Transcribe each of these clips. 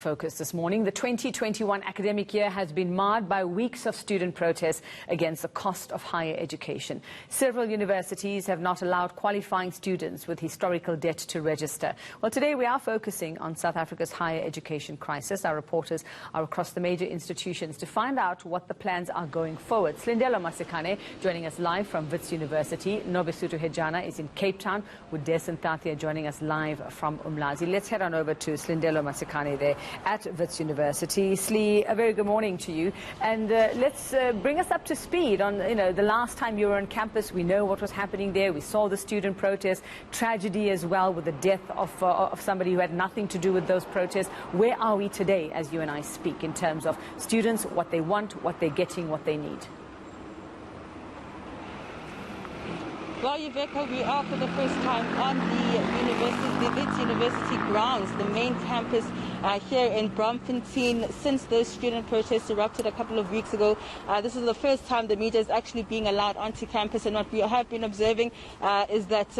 Focus this morning. The 2021 academic year has been marred by weeks of student protests against the cost of higher education. Several universities have not allowed qualifying students with historical debt to register. Well, today we are focusing on South Africa's higher education crisis. Our reporters are across the major institutions to find out what the plans are going forward. Silindelo Masikane joining us live from Wits University. Nobesuthu Hejana is in Cape Town, with Dasen Thathiah joining us live from Umlazi. Let's head on over to Silindelo Masikane there at Wits University. Slee, a very good morning to you, and let's bring us up to speed on the last time you were on campus. We know what was happening there. We saw the student protests, tragedy as well with the death of somebody who had nothing to do with those protests. Where are we today as you and I speak in terms of students, what they want, what they're getting, what they need? Well, Yveka, we are for the first time on the Wits University grounds, the main campus here in Bloemfontein, since those student protests erupted a couple of weeks ago. This is the first time the media is actually being allowed onto campus, and what we have been observing is that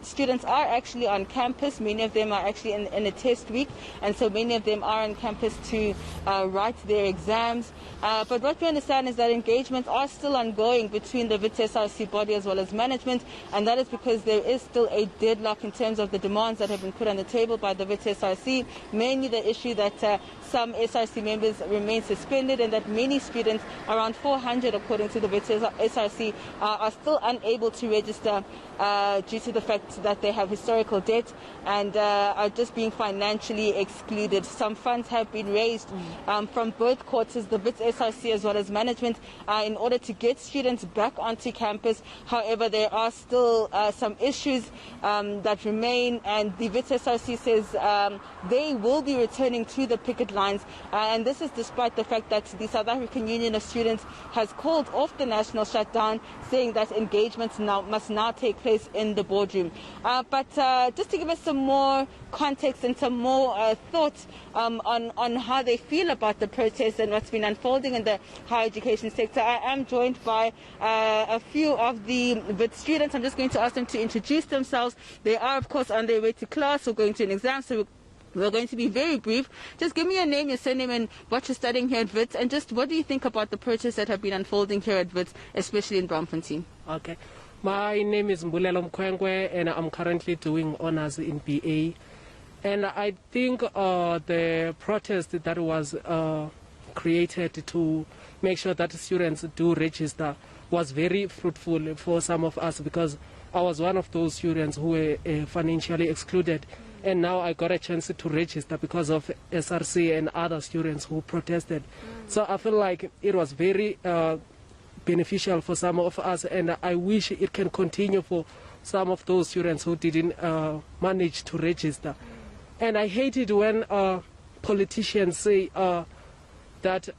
students are actually on campus. Many of them are actually in a test week, and so many of them are on campus to write their exams. But what we understand is that engagements are still ongoing between the Wits SRC body as well as management, and that is because there is still a deadlock in terms of the demands that have been put on the table by the Wits SRC, mainly the issue that some SRC members remain suspended and that many students, around 400 according to the Wits SRC, are still unable to register due to the fact that they have historical debt and are just being financially excluded. Some funds have been raised from both quarters, the Wits SRC as well as management, in order to get students back onto campus. However, there are still some issues that remain, and the Wits SRC says they will be returning to the picket lines, and this is despite the fact that the South African Union of Students has called off the national shutdown, saying that engagements must now take place in the boardroom. But just to give us some more context and some more thoughts on how they feel about the protests and what's been unfolding in the higher education sector, I am joined by a few of the Wits students. I'm just going to ask them to introduce themselves. They are, of course, on their way to class or going to an exam, so we're going to be very brief. Just give me your name, your surname, and what you're studying here at Wits, and just what do you think about the protests that have been unfolding here at Wits, especially in Bloemfontein? Okay. My name is Mbulelo Mkhwengwe, and I'm currently doing honors in BA. And I think the protest that was created to make sure that students do register was very fruitful for some of us, because I was one of those students who were financially excluded, and now I got a chance to register because of SRC and other students who protested. So I feel like it was very beneficial for some of us, and I wish it can continue for some of those students who didn't manage to register. And I hate it when politicians say that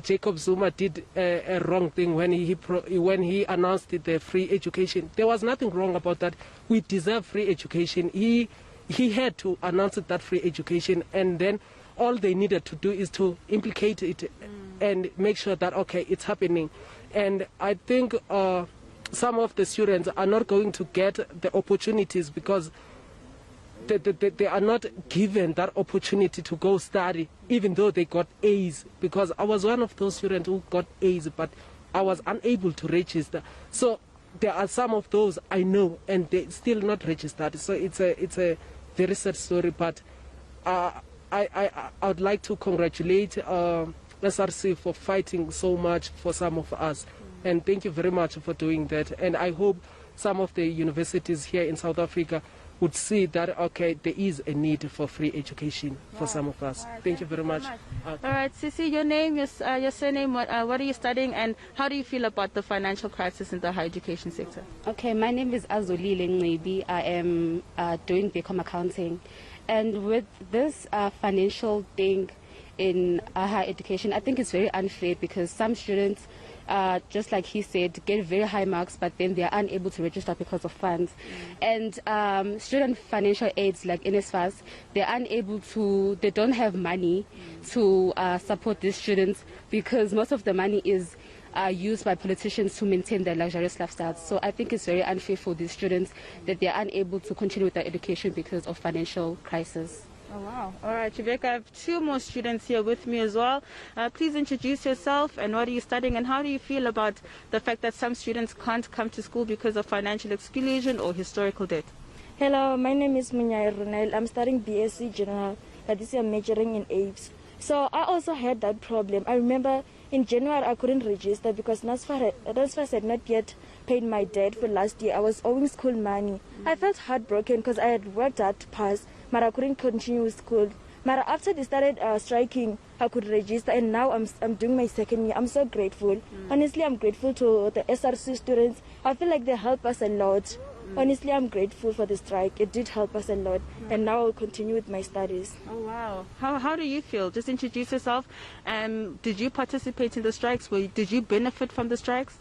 Jacob Zuma did a wrong thing when he announced the free education. There was nothing wrong about that. We deserve free education. He had to announce that free education, and then all they needed to do is to implicate it and make sure that, okay, it's happening. And I think some of the students are not going to get the opportunities because they are not given that opportunity to go study, even though they got A's, because I was one of those students who got A's, but I was unable to register. So there are some of those I know, and they still not registered. So it's a very sad story, but I would like to congratulate SRC for fighting so much for some of us, and thank you very much for doing that. And I hope some of the universities here in South Africa would see that, okay, there is a need for free education for some of us. Thank you very much. All right, Sisi, your name, your surname, what are you studying, and how do you feel about the financial crisis in the higher education sector? Okay, my name is Azolile Ncwebi. I am doing BCom accounting, and with this financial thing in higher education, I think it's very unfair, because some students, just like he said, get very high marks, but then they are unable to register because of funds. And student financial aids like NSFAS, they don't have money to support these students, because most of the money is used by politicians to maintain their luxurious lifestyles. So I think it's very unfair for these students that they are unable to continue with their education because of financial crisis. Oh, wow. All right, Rebecca, I have two more students here with me as well. Please introduce yourself and what are you studying and how do you feel about the fact that some students can't come to school because of financial exclusion or historical debt? Hello, my name is Munyai Runel. I'm studying BSc General, but this year I'm majoring in apes. So I also had that problem. I remember in January I couldn't register because NSFAS had not yet paid my debt for last year. I was owing school money. I felt heartbroken because I had worked hard to pass, but I couldn't continue with school. But after they started striking, I could register, and now I'm doing my second year. I'm so grateful. Honestly, I'm grateful to the SRC students. I feel like they help us a lot. Honestly, I'm grateful for the strike. It did help us a lot, and now I'll continue with my studies. Oh, wow. How do you feel? Just introduce yourself. Did you participate in the strikes? Did you benefit from the strikes?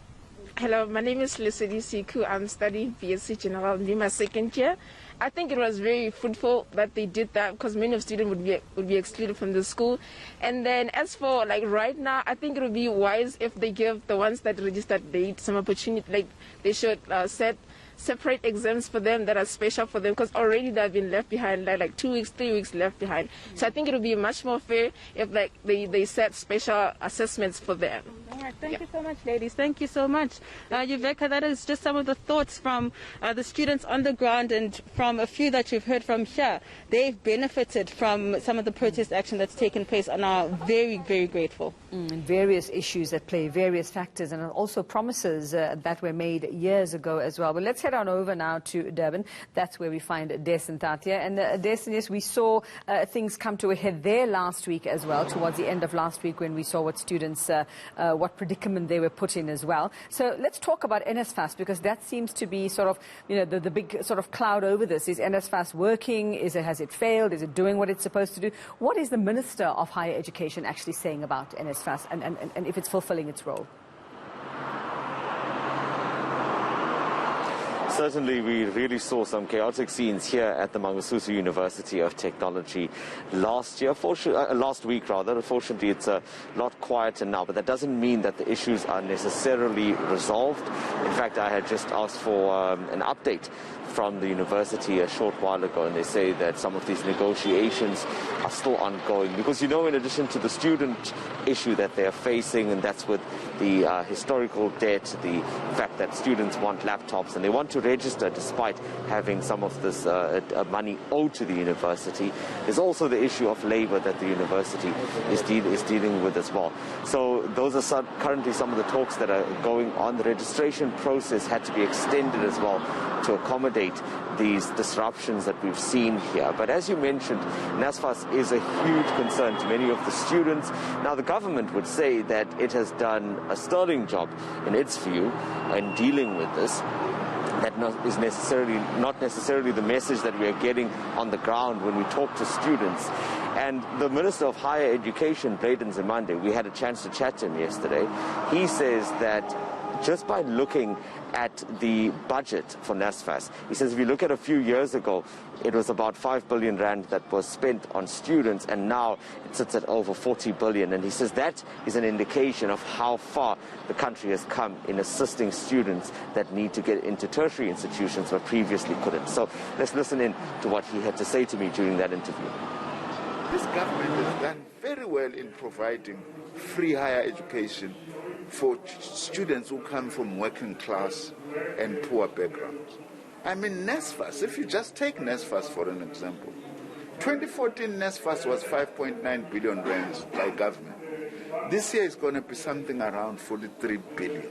Hello, my name is Lesedi Siku. I'm studying BSc General in my second year. I think it was very fruitful that they did that because many of students would be excluded from the school. And then as for like right now, I think it would be wise if they give the ones that registered some opportunity, like they should set separate exams for them that are special for them because already they've been left behind, like 2 weeks, 3 weeks left behind. So I think it would be much more fair if like they set special assessments for them. All right, thank you so much, ladies. Thank you so much. Yuveka, that is just some of the thoughts from the students on the ground and from a few that you've heard from here. They've benefited from some of the protest action that's taken place and are very, very grateful. And various issues at play, various factors, and also promises that were made years ago as well. But let's head on over now to Durban. That's where we find Dasen Thathiah. And Dasen, yes, we saw things come to a head there last week as well, towards the end of last week when we saw what students, what predicament they were put in as well. So let's talk about NSFAS because that seems to be sort of, the big sort of cloud over this. Is NSFAS working? Has it failed? Is it doing what it's supposed to do? What is the Minister of Higher Education actually saying about NSFAS and if it's fulfilling its role? Certainly, we really saw some chaotic scenes here at the Nobesuthu University of Technology last week. Unfortunately, it's a lot quieter now, but that doesn't mean that the issues are necessarily resolved. In fact, I had just asked for an update from the university a short while ago, and they say that some of these negotiations are still ongoing because, in addition to the student issue that they are facing, and that's with the historical debt, the fact that students want laptops and they want to register despite having some of this money owed to the university, there's also the issue of labor that the university is dealing with as well. So those are currently some of the talks that are going on. The registration process had to be extended as well to accommodate these disruptions that we've seen here. But as you mentioned, NSFAS is a huge concern to many of the students. Now, the government would say that it has done a sterling job, in its view, in dealing with this. That is not necessarily the message that we are getting on the ground when we talk to students. And the Minister of Higher Education, Braden Zimande, we had a chance to chat to him yesterday. He says that just by looking at the budget for NSFAS, he says if you look at a few years ago, it was about 5 billion rand that was spent on students, and now it sits at over 40 billion. And he says that is an indication of how far the country has come in assisting students that need to get into tertiary institutions but previously couldn't. So let's listen in to what he had to say to me during that interview. This government has done very well in providing free higher education for students who come from working class and poor backgrounds. I mean, NSFAS, if you just take NSFAS for an example, 2014 NSFAS was 5.9 billion rands by government. This year is going to be something around 43 billion.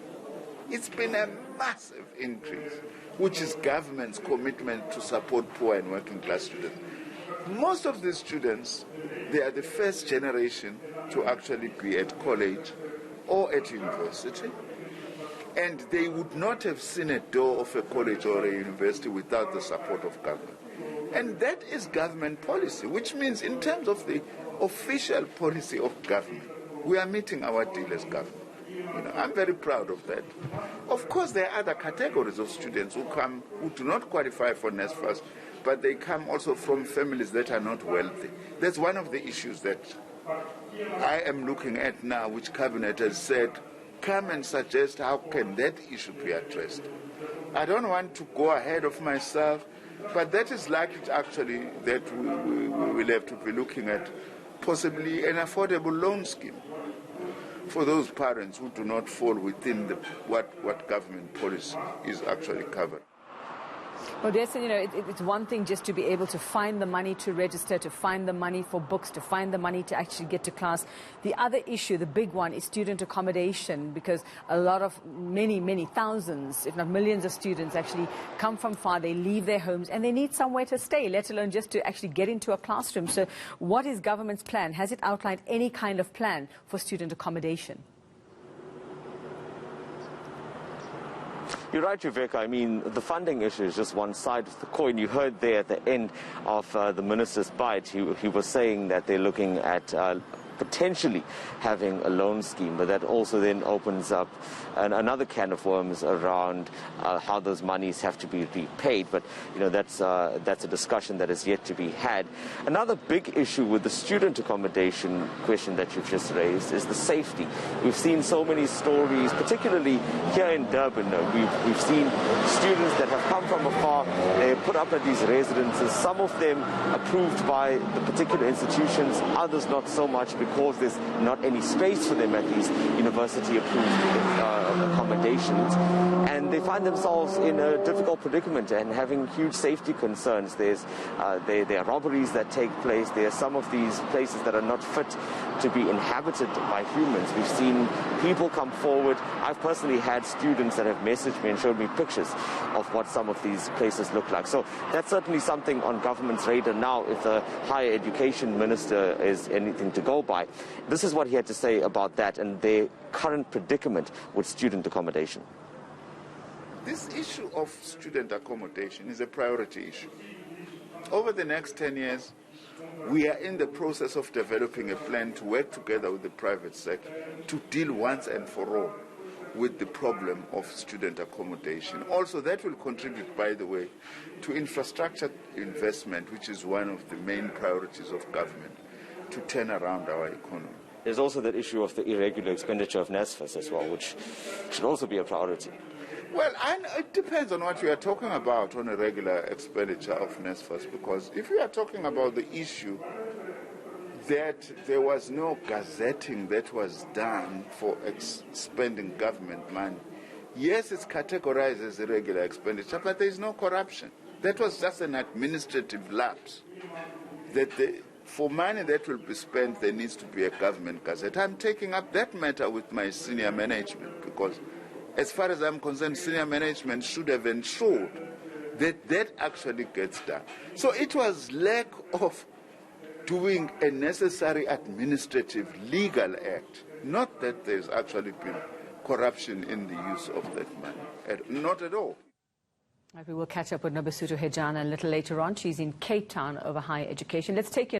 It's been a massive increase, which is government's commitment to support poor and working class students. Most of these students, they are the first generation to actually be at college or at university, and they would not have seen a door of a college or a university without the support of government. And that is government policy, which means in terms of the official policy of government, we are meeting our deal as government. I'm very proud of that. Of course, there are other categories of students who do not qualify for NSFAS, but they come also from families that are not wealthy. That's one of the issues that I am looking at now, which Cabinet has said, come and suggest how can that issue be addressed. I don't want to go ahead of myself, But that is likely actually that we will have to be looking at possibly an affordable loan scheme for those parents who do not fall within what government policy is actually covering. Well, Dasen, you know, it's one thing just to be able to find the money to register, to find the money for books, to find the money to actually get to class. The other issue, the big one, is student accommodation, because a lot of many thousands, if not millions of students actually come from far, they leave their homes and they need somewhere to stay, let alone just to actually get into a classroom. So what is government's plan? Has it outlined any kind of plan for student accommodation? You're right, Viveka. I mean, the funding issue is just one side of the coin. You heard there at the end of the minister's bite, he was saying that they're looking at potentially having a loan scheme, but that also then opens up another can of worms around how those monies have to be repaid. But you know, that's a discussion that is yet to be had. Another big issue with the student accommodation question that you've just raised is the safety. We've seen so many stories, particularly here in Durban. We've seen students that have come from afar. They're put up at these residences, some of them approved by the particular institutions, others not so much, because there's not any space for them at these university-approved accommodations, and they find themselves in a difficult predicament and having huge safety concerns. There are robberies that take place. There are some of these places that are not fit to be inhabited by humans. We've seen people come forward. I've personally had students that have messaged me and showed me pictures of what some of these places look like. So that's certainly something on government's radar now if the higher education minister is anything to go by. This is what he had to say about that and their current predicament with student accommodation. This issue of student accommodation is a priority issue. Over the next 10 years, we are in the process of developing a plan to work together with the private sector to deal once and for all with the problem of student accommodation. Also, that will contribute, by the way, to infrastructure investment, which is one of the main priorities of government, to turn around our economy. There's also that issue of the irregular expenditure of NSFAS as well, which should also be a priority. Well, it depends on what you are talking about on a regular expenditure of NSFAS, because if you are talking about the issue that there was no gazetting that was done for spending government money, yes, it's categorized as irregular expenditure, but there is no corruption. That was just an administrative lapse. For money that will be spent, there needs to be a government gazette. I'm taking up that matter with my senior management, because as far as I'm concerned, senior management should have ensured that that actually gets done. So it was lack of doing a necessary administrative legal act, not that there's actually been corruption in the use of that money. Not at all. We will catch up with Nobesuthu Hejana a little later on. She's in Cape Town over higher education. Let's take you